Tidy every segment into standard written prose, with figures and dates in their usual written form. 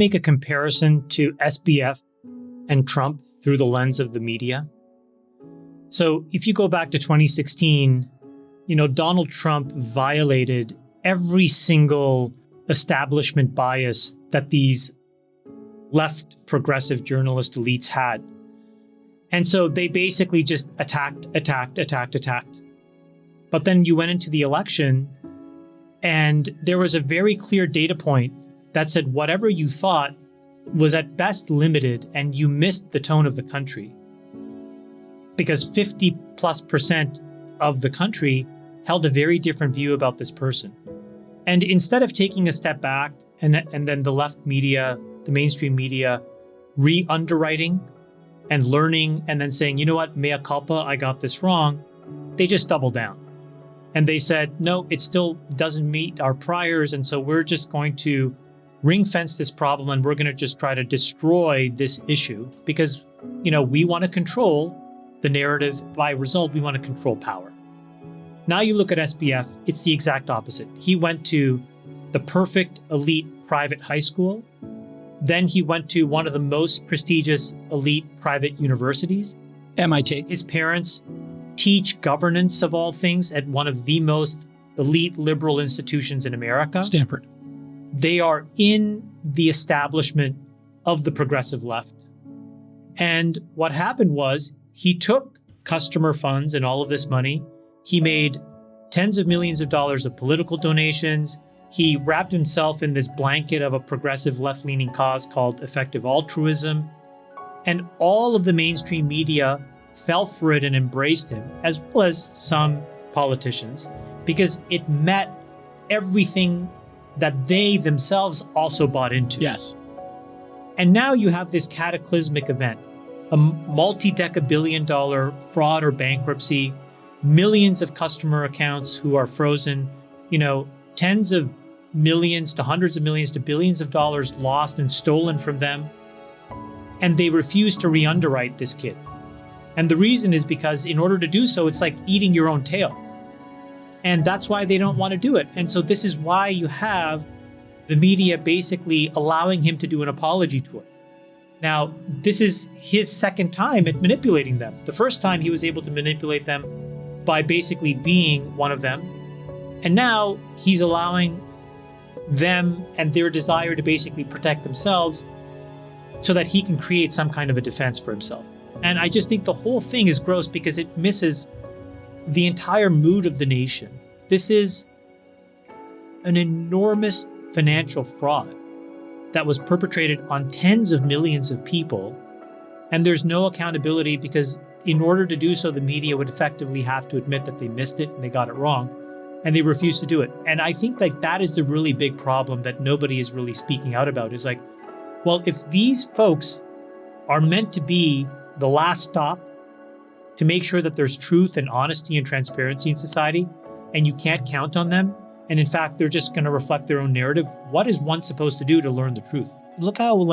Make a comparison to SBF and Trump through the lens of the media. So if you go back to 2016, Donald Trump violated every single establishment bias that these left progressive journalist elites had. And so they basically just attacked. But then you went into the election and there was a very clear data point that said whatever you thought was at best limited, and you missed the tone of the country. Because 50+% of the country held a very different view about this person. And instead of taking a step back and then the left media, the mainstream media, re-underwriting and learning and then saying, you know what, mea culpa, I got this wrong, they just doubled down. And they said, no, it still doesn't meet our priors. And so we're just going to ring fence this problem and we're going to just try to destroy this issue because, we want to control the narrative. By result, we want to control power. Now you look at SBF, it's the exact opposite. He went to the perfect elite private high school. Then he went to one of the most prestigious elite private universities. MIT. His parents teach governance of all things at one of the most elite liberal institutions in America. Stanford. They are in the establishment of the progressive left. And what happened was he took customer funds and all of this money. He made tens of millions of dollars of political donations. He wrapped himself in this blanket of a progressive left-leaning cause called effective altruism. And all of the mainstream media fell for it and embraced him, as well as some politicians, because it met everything that they themselves also bought into. Yes. And now you have this cataclysmic event, a multi-deca-billion-dollar fraud or bankruptcy, millions of customer accounts who are frozen, tens of millions to hundreds of millions to billions of dollars lost and stolen from them. And they refuse to re-underwrite this kid. And the reason is because in order to do so, it's like eating your own tail. And that's why they don't want to do it. And so this is why you have the media basically allowing him to do an apology tour. Now, this is his second time at manipulating them. The first time he was able to manipulate them by basically being one of them. And now he's allowing them and their desire to basically protect themselves so that he can create some kind of a defense for himself. And I just think the whole thing is gross because it misses the entire mood of the nation. This is an enormous financial fraud that was perpetrated on tens of millions of people. And there's no accountability because in order to do so, the media would effectively have to admit that they missed it and they got it wrong. And they refuse to do it. And I think that is the really big problem that nobody is really speaking out about is like, well, if these folks are meant to be the last stop to make sure that there's truth and honesty and transparency in society, and you can't count on them, and in fact, they're just going to reflect their own narrative, what is one supposed to do to learn the truth? Look how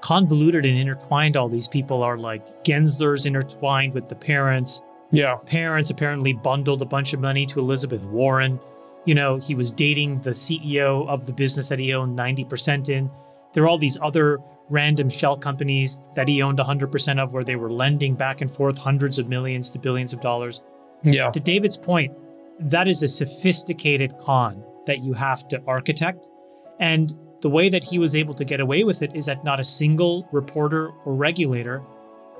convoluted and intertwined all these people are. Gensler's intertwined with the parents. Yeah. Parents apparently bundled a bunch of money to Elizabeth Warren. He was dating the CEO of the business that he owned 90% in. There are all these other random shell companies that he owned 100% of where they were lending back and forth hundreds of millions to billions of dollars. Yeah. To David's point, that is a sophisticated con that you have to architect. And the way that he was able to get away with it is that not a single reporter or regulator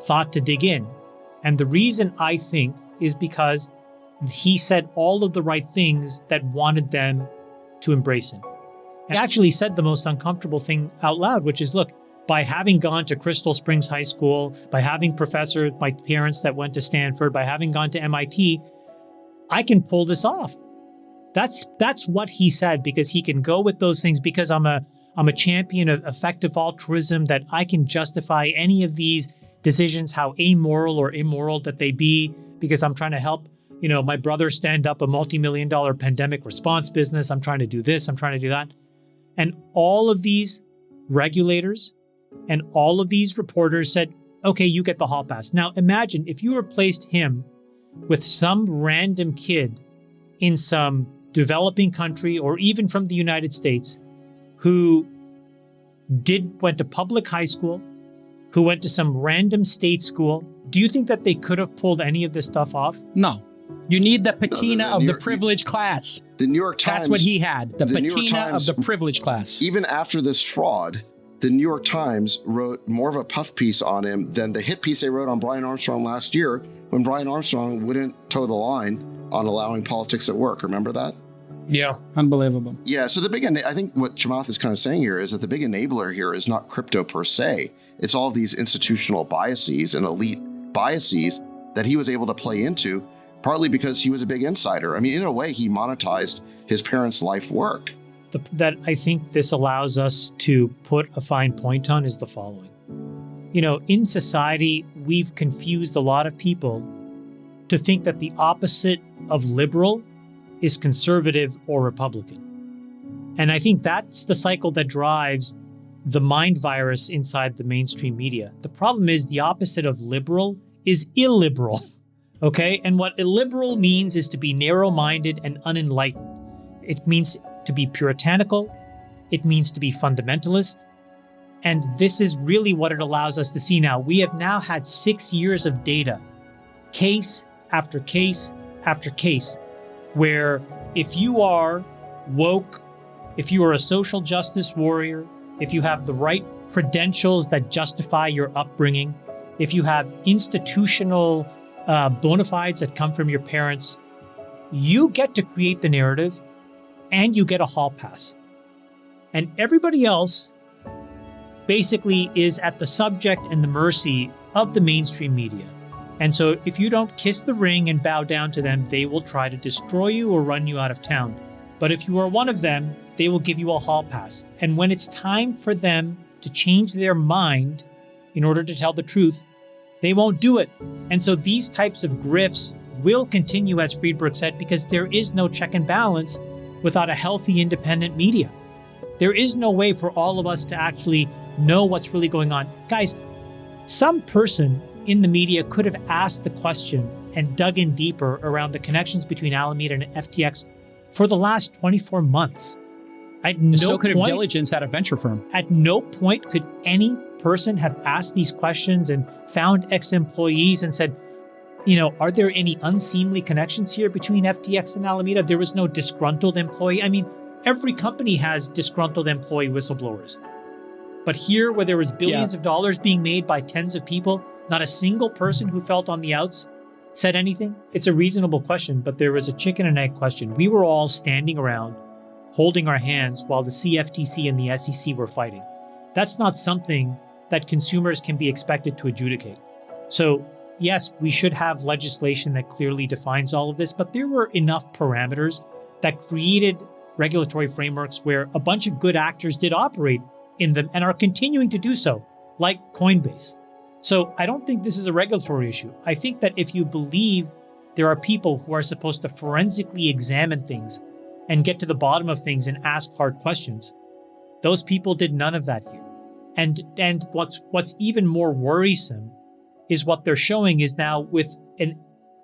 thought to dig in. And the reason I think is because he said all of the right things that wanted them to embrace him. And actually said the most uncomfortable thing out loud, which is, look, by having gone to Crystal Springs High School, by having professors, my parents that went to Stanford, by having gone to MIT, I can pull this off. That's what he said, because he can go with those things because I'm a champion of effective altruism, that I can justify any of these decisions, how amoral or immoral that they be, because I'm trying to help, my brother stand up a multi-million-dollar pandemic response business. I'm trying to do this, I'm trying to do that. And all of these regulators and all of these reporters said, okay, you get the hall pass. Now imagine if you replaced him with some random kid in some developing country or even from the United States who went to public high school, who went to some random state school. Do you think that they could have pulled any of this stuff off? No. You need the patina of the privileged class. The New York Times. That's what he had. The patina of the privileged class. Even after this fraud, the New York Times wrote more of a puff piece on him than the hit piece they wrote on Brian Armstrong last year when Brian Armstrong wouldn't toe the line on allowing politics at work. Remember that? Yeah. Unbelievable. Yeah. So I think what Chamath is kind of saying here is that the big enabler here is not crypto per se. It's all of these institutional biases and elite biases that he was able to play into, partly because he was a big insider. I mean, in a way, he monetized his parents' life work. That I think this allows us to put a fine point on is the following. You know, in society, we've confused a lot of people to think that the opposite of liberal is conservative or Republican. And I think that's the cycle that drives the mind virus inside the mainstream media. The problem is the opposite of liberal is illiberal, okay? And what illiberal means is to be narrow-minded and unenlightened. It means to be puritanical. It means to be fundamentalist. And this is really what it allows us to see now. We have now had 6 years of data, case after case after case, where if you are woke, if you are a social justice warrior, if you have the right credentials that justify your upbringing, if you have institutional bona fides that come from your parents, you get to create the narrative and you get a hall pass. And everybody else basically is at the subject and the mercy of the mainstream media. And so if you don't kiss the ring and bow down to them, they will try to destroy you or run you out of town. But if you are one of them, they will give you a hall pass. And when it's time for them to change their mind in order to tell the truth, they won't do it. And so these types of grifts will continue, as Friedberg said, because there is no check and balance without a healthy, independent media. There is no way for all of us to actually know what's really going on. Guys, some person in the media could have asked the question and dug in deeper around the connections between Alameda and FTX for the last 24 months. So could have diligence at a venture firm. At no point could any person have asked these questions and found ex-employees and said, you know, are there any unseemly connections here between FTX and Alameda? There was no disgruntled employee. I mean, every company has disgruntled employee whistleblowers. But here, where there was billions of dollars being made by tens of people, not a single person who felt on the outs said anything. It's a reasonable question, but there was a chicken and egg question. We were all standing around, holding our hands while the CFTC and the SEC were fighting. That's not something that consumers can be expected to adjudicate. So yes, we should have legislation that clearly defines all of this, but there were enough parameters that created regulatory frameworks where a bunch of good actors did operate in them and are continuing to do so, like Coinbase. So I don't think this is a regulatory issue. I think that if you believe there are people who are supposed to forensically examine things and get to the bottom of things and ask hard questions, those people did none of that here. And what's even more worrisome is what they're showing is now with a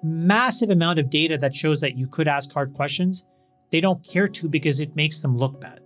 massive amount of data that shows that you could ask hard questions, they don't care to because it makes them look bad.